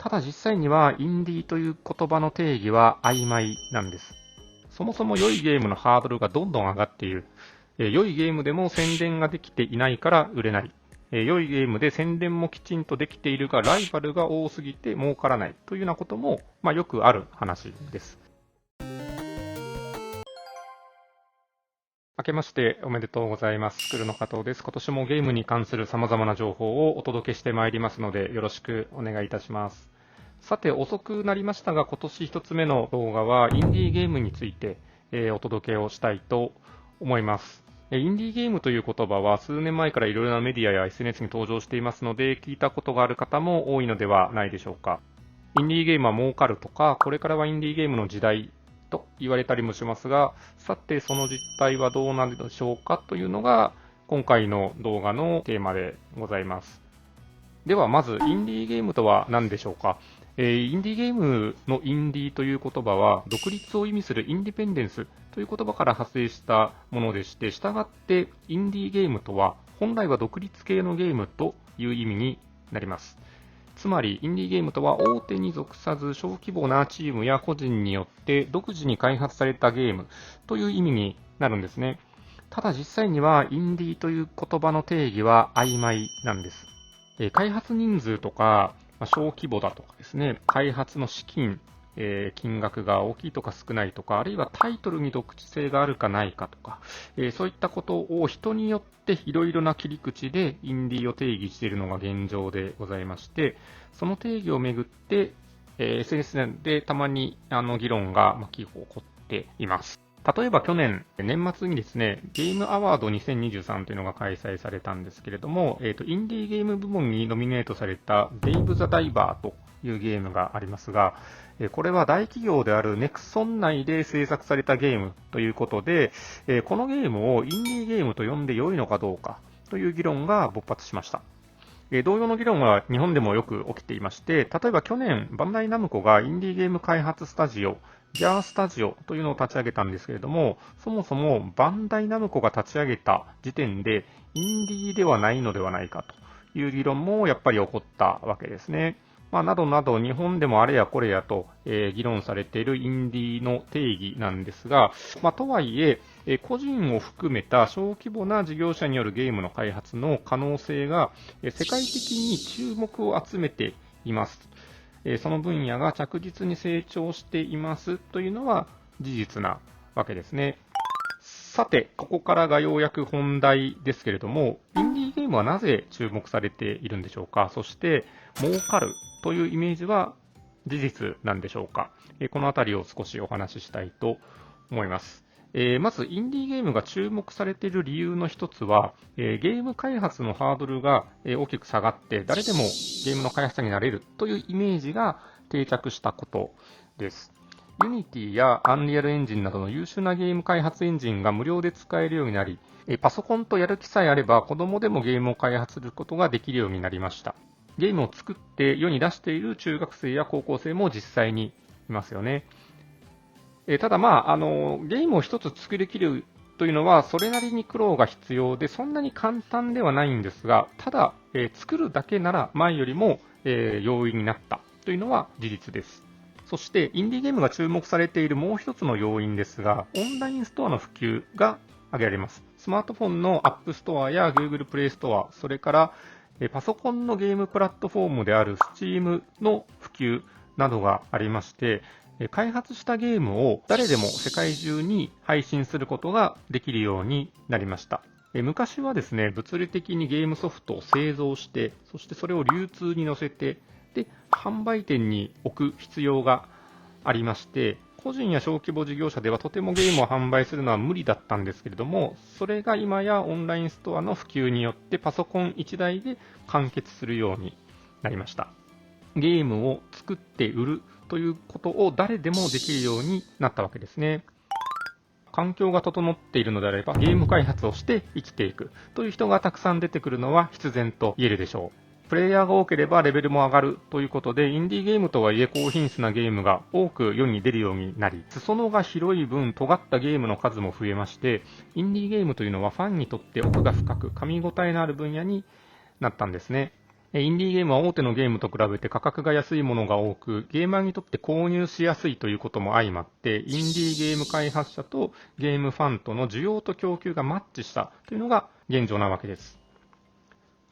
ただ実際にはインディーという言葉の定義は曖昧なんです。そもそも良いゲームのハードルがどんどん上がっている。良いゲームでも宣伝ができていないから売れない。良いゲームで宣伝もきちんとできているがライバルが多すぎて儲からないというようなことも、よくある話です。明けましておめでとうございます。スクールの加藤です。今年もゲームに関する様々な情報をお届けしてまいりますので、よろしくお願いいたします。さて、遅くなりましたが、今年一つ目の動画は、インディーゲームについて、お届けをしたいと思います。インディーゲームという言葉は、数年前からいろいろなメディアや SNS に登場していますので、聞いたことがある方も多いのではないでしょうか。インディーゲームは儲かるとか、これからはインディーゲームの時代と言われたりもしますが、さてその実態はどうなるでしょうかというのが今回の動画のテーマでございます。ではまずインディーゲームとは何でしょうか。インディーゲームのインディーという言葉は独立を意味するインディペンデンスという言葉から派生したものでして、したがってインディーゲームとは本来は独立系のゲームという意味になります。つまり、インディーゲームとは大手に属さず小規模なチームや個人によって独自に開発されたゲームという意味になるんですね。ただ実際にはインディーという言葉の定義は曖昧なんです。開発人数とか、小規模だとかですね、開発の資金、金額が大きいとか少ないとか、あるいはタイトルに独自性があるかないかとか、そういったことを人によっていろいろな切り口でインディーを定義しているのが現状でございまして、その定義をめぐって、SNS でたまに議論が起こっています。例えば去年、年末にですね、ゲームアワード2023というのが開催されたんですけれども、インディーゲーム部門にノミネートされたデイブ・ザ・ダイバーというゲームがありますが、これは大企業であるネクソン内で制作されたゲームということで、このゲームをインディーゲームと呼んで良いのかどうかという議論が勃発しました。同様の議論は日本でもよく起きていまして、例えば去年、バンダイナムコがインディーゲーム開発スタジオ、ギャースタジオというのを立ち上げたんですけれども、そもそもバンダイナムコが立ち上げた時点で、インディーではないのではないかという議論もやっぱり起こったわけですね。などなど日本でもあれやこれやと、議論されているインディーの定義なんですが、とはいえ、個人を含めた小規模な事業者によるゲームの開発の可能性が世界的に注目を集めています。その分野が着実に成長していますというのは事実なわけですね。さて、ここからがようやく本題ですけれども、インディーゲームはなぜ注目されているんでしょうか。そして、儲かるというイメージは事実なんでしょうか。このあたりを少しお話ししたいと思います。まず、インディーゲームが注目されている理由の一つは、ゲーム開発のハードルが大きく下がって、誰でもゲームの開発者になれるというイメージが定着したことです。Unity や Unreal Engine などの優秀なゲーム開発エンジンが無料で使えるようになり、パソコンとやる気さえあれば子供でもゲームを開発することができるようになりました。ゲームを作って世に出している中学生や高校生も実際にいますよね。ただゲームを一つ作りきるというのはそれなりに苦労が必要で、そんなに簡単ではないんですが、ただ、作るだけなら前よりも、容易になったというのは事実です。そして、インディーゲームが注目されているもう一つの要因ですが、オンラインストアの普及が挙げられます。スマートフォンの App Store や Google Play Store、それからパソコンのゲームプラットフォームである Steam の普及などがありまして、開発したゲームを誰でも世界中に配信することができるようになりました。昔はですね、物理的にゲームソフトを製造して、そしてそれを流通に乗せて、で、販売店に置く必要がありまして、個人や小規模事業者ではとてもゲームを販売するのは無理だったんですけれども、それが今やオンラインストアの普及によってパソコン1台で完結するようになりました。ゲームを作って売るということを誰でもできるようになったわけですね。環境が整っているのであればゲーム開発をして生きていくという人がたくさん出てくるのは必然と言えるでしょう。プレイヤーが多ければレベルも上がるということで、インディーゲームとはいえ高品質なゲームが多く世に出るようになり、裾野が広い分尖ったゲームの数も増えまして、インディーゲームというのはファンにとって奥が深く噛み応えのある分野になったんですね。インディーゲームは大手のゲームと比べて価格が安いものが多く、ゲーマーにとって購入しやすいということも相まって、インディーゲーム開発者とゲームファンとの需要と供給がマッチしたというのが現状なわけです。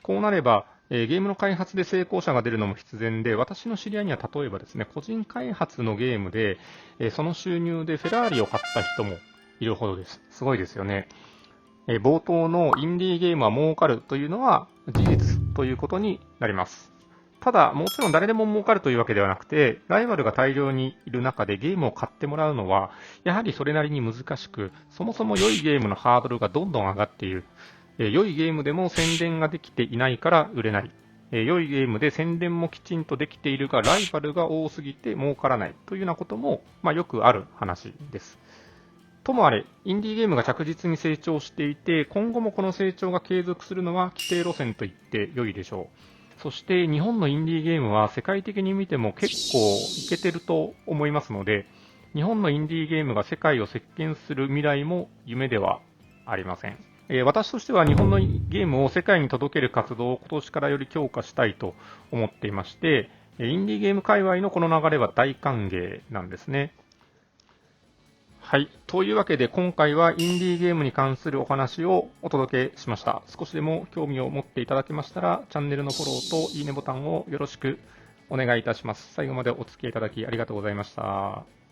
こうなれば、ゲームの開発で成功者が出るのも必然で、私の知り合いには例えばですね、個人開発のゲームで、その収入でフェラーリを買った人もいるほどです。すごいですよね。冒頭のインディーゲームは儲かるというのは事実ということになります。ただ、もちろん誰でも儲かるというわけではなくて、ライバルが大量にいる中でゲームを買ってもらうのは、やはりそれなりに難しく、そもそも良いゲームのハードルがどんどん上がっている。良いゲームでも宣伝ができていないから売れない。良いゲームで宣伝もきちんとできているが、ライバルが多すぎて儲からないというようなことも、よくある話です。ともあれ、インディーゲームが着実に成長していて、今後もこの成長が継続するのは規定路線と言って良いでしょう。そして日本のインディーゲームは世界的に見ても結構いけてると思いますので、日本のインディーゲームが世界を席巻する未来も夢ではありません。私としては日本のゲームを世界に届ける活動を今年からより強化したいと思っていまして、インディーゲーム界隈のこの流れは大歓迎なんですね。はい。というわけで今回はインディーゲームに関するお話をお届けしました。少しでも興味を持っていただけましたら、チャンネルのフォローといいねボタンをよろしくお願いいたします。最後までお付き合いいただきありがとうございました。